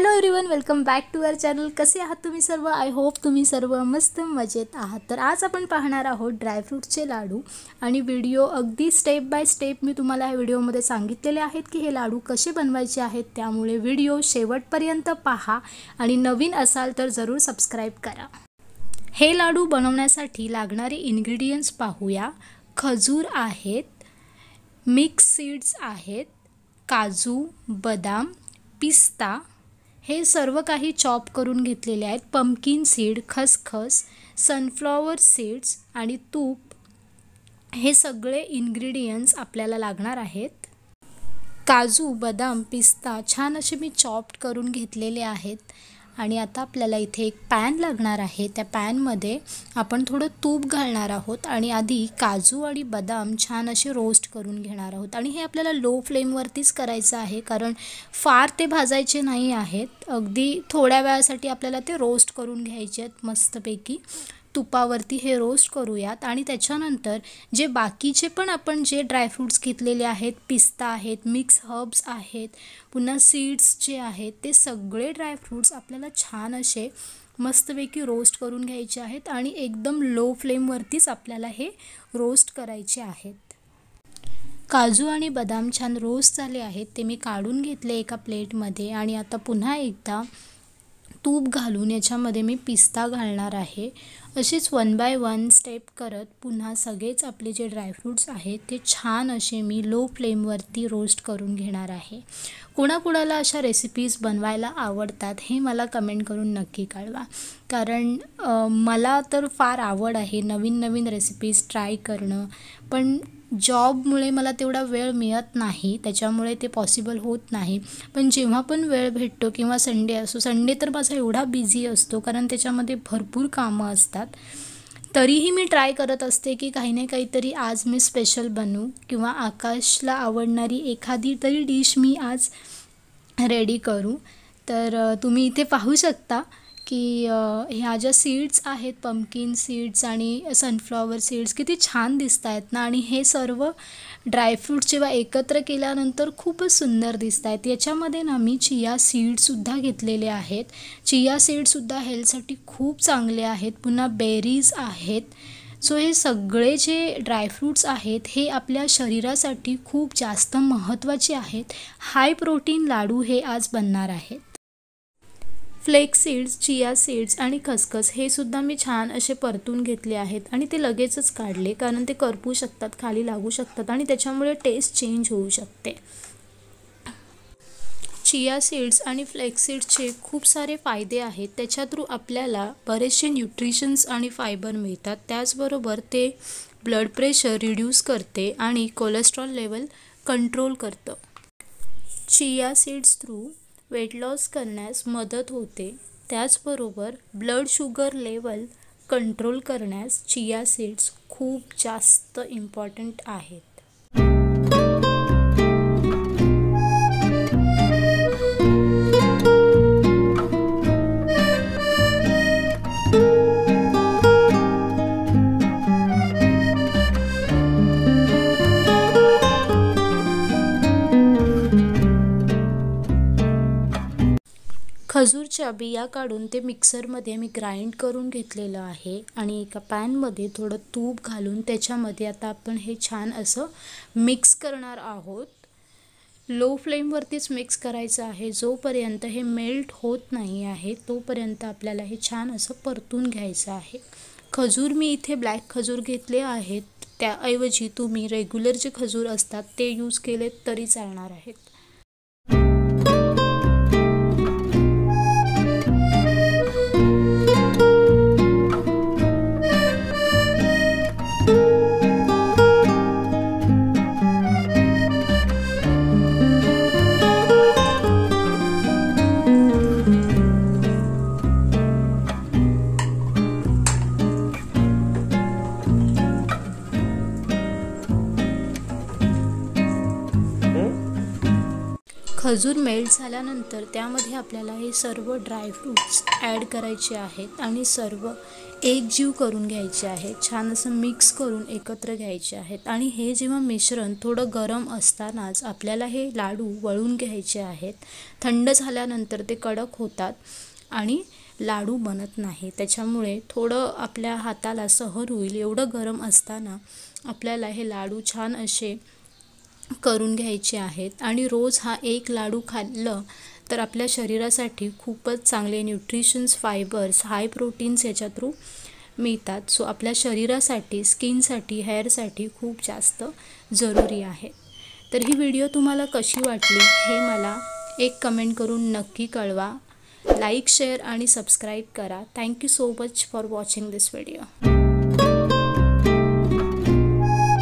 Hello everyone, welcome back to our channel. कसे आहात तुम्ही सर्व? आय होप तुम्ही सर्व मस्त मजेत आहात. तर आज आपण पाहणार आहोत ड्रायफ्रूटचे लाडू आणि व्हिडिओ अगदी स्टेप बाय स्टेप मी तुम्हाला या व्हिडिओमध्ये सांगितलेले आहेत की हे लाडू कसे बनवायचे आहेत. त्यामुळे व्हिडिओ शेवटपर्यंत पहा आणि नवीन असाल तर जरूर सबस्क्राईब करा. हे लाडू बनवण्यासाठी लागणारे इन्ग्रेडियंट्स पाहूया. खजूर आहेत, मिक्स सीड्स आहेत, काजू, बदाम, पिस्ता हे सर्व काही चॉप करून घेतलेले आहेत. पंपकिन सीड, खसखस, सनफ्लॉवर सीड्स आणि तूप हे सगळे इन्ग्रेडियंट्स आपल्याला लागणार आहेत. काजू, बदाम, पिस्ता छान असे मी चॉप करून घेतलेले आहेत. आणि आता आपल्याला इथे एक पॅन लागणार आहे. त्या पॅनमध्ये आपण थोडं तूप घालणार आहोत आणि आधी काजू आणि बदाम छान असे रोस्ट करून घेणार आहोत. आणि हे आपल्याला लो फ्लेमवरतीच करायचं आहे, कारण फार ते भाजायचे नाही आहेत. अगदी थोड्या वेळासाठी आपल्याला ते रोस्ट करून घ्यायचे आहेत. मस्तपैकी तुपावरती हे रोस्ट करूयात. आणि त्याच्यानंतर जे बाकीचे पण आपण जे ड्रायफ्रूट्स घेतलेले आहेत, पिस्ता आहेत, मिक्स हर्ब्स आहेत, पुन्हा सीड्स जे आहेत, ते सगळे ड्रायफ्रूट्स आपल्याला छान असे मस्तपैकी रोस्ट करून घ्यायचे आहेत. आणि एकदम लो फ्लेमवरतीच आपल्याला हे रोस्ट करायचे आहेत. काजू आणि बदाम छान रोस्ट झाले आहेत, ते मी काढून घेतले एका प्लेटमध्ये. आणि आता पुन्हा एकदा तूप घालून याच्यामध्ये मी पिस्ता घालणार आहे. असेच 1 बाय 1 स्टेप करत पुन्हा सगळेच आपले जे ड्रायफ्रूट्स आहेत ते छान असे मी लो फ्लेमवरती रोस्ट करून घेणार आहे. कोणाकोणाला अशा रेसिपीज बनवायला आवडतात हे मला कमेंट करून नक्की कळवा, कारण मला तर फार आवड आहे नवीन नवीन रेसिपीज ट्राय करणं. पण जॉबमुळे मला तेवढा वेळ मिळत नाही, त्याच्यामुळे ते पॉसिबल होत नाही. पण जेव्हा पण वेळ भेटतो किंवा संडे असो, संडे तर माझा एवढा बिझी असतो कारण त्याच्यामध्ये भरपूर कामं असतात, तरीही मी ट्राय करत असते की काही ना काहीतरी आज मी स्पेशल बनवू किंवा आकाशला आवडणारी एखादी तरी डिश मी आज रेडी करू. तर तुम्ही इथे पाहू शकता की ह्या ज्या सीड्स आहेत, पंपकिन सीड्स आणि सनफ्लॉवर सीड्स किती छान दिसत आहेत ना. आणि हे सर्व ड्रायफ्रूट्स जेव्हा एकत्र केल्यानंतर खूपच सुंदर दिसत आहेत. याच्यामध्ये ना मी चिया सीड्ससुद्धा घेतलेले आहेत. चिया सीड्ससुद्धा हेल्थसाठी खूप चांगले आहेत. पुन्हा बेरीज आहेत. सो हे सगळे जे ड्रायफ्रूट्स आहेत हे आपल्या शरीरासाठी खूप जास्त महत्त्वाचे आहेत. हाय प्रोटीन लाडू हे आज बनणार आहेत. फ्लेक्स सीड्स, चिया सीड्स आणि खसखस हे सुद्धा मी छान असे परतून घेतले आहेत. आणि ते लगेचच काढले, कारण ते करपू शकतात, खाली लागू शकतात आणि त्याच्यामुळे टेस्ट चेंज होऊ शकते. चिया सीड्स आणि फ्लेक्स सीड्सचे खूप सारे फायदे आहेत. त्याच्या थ्रू आपल्याला बरेचसे न्यूट्रिशन्स आणि फायबर मिळतात. त्याचबरोबर ते ब्लड प्रेशर रिड्यूस करते आणि कोलेस्ट्रॉल लेवल कंट्रोल करतं. Chia seeds through weight loss करण्यास मदत होते. त्याचबरोबर ब्लड शुगर लेवल कंट्रोल करण्यास चिया सीड्स खूप जास्त इम्पॉर्टंट आहेत. खजूरच्या बिया काढून ते मिक्सरमध्ये मी ग्राइंड करून घेतलेलं आहे. आणि एका पॅनमध्ये थोडं तूप घालून त्याच्यामध्ये आता आपण हे छान असं मिक्स करणार आहोत. लो फ्लेमवरतीच मिक्स करायचं आहे. जोपर्यंत हे मेल्ट होत नाही आहे तोपर्यंत आपल्याला हे छान असं परतून घ्यायचं आहे. खजूर मी इथे ब्लॅक खजूर घेतले आहेत, त्याऐवजी तुम्ही रेग्युलर जे खजूर असतात ते यूज केले तरी चालणार आहेत. खजूर मेल्ट झाल्यानंतर त्यामध्ये आपल्याला हे सर्व ड्रायफ्रूट्स ॲड करायचे आहेत आणि सर्व एकजीव करून घ्यायचे आहे। छान असं मिक्स करून एकत्र घ्यायचे आहेत आणि हे जेव्हा मिश्रण थोडं गरम असतानाच आपल्याला हे लाडू वळून घ्यायचे आहेत। थंड झाल्यानंतर ते कडक होतात आणि लाडू बनत नाही। त्याच्यामुळे थोडं आपल्या हाताला सहन होईल एवढं गरम असताना आपल्याला हे लाडू छान असे करून घ्यायचे आहेत आणि रोज हा एक लाडू खाल्लं तर आपल्या शरीरासाठी खूपच चांगले न्यूट्रिशन्स, फायबर्स, हाय प्रोटीन्स याच्या थ्रू मिळतात। सो आपल्या शरीरासाठी, स्किनसाठी, हेअरसाठी खूप जास्त जरुरी आहे। तर ही व्हिडिओ तुम्हाला कशी वाटली हे मला एक कमेंट करून नक्की कळवा। लाईक, शेअर आणि सबस्क्राईब करा। Thank you so much for watching this video.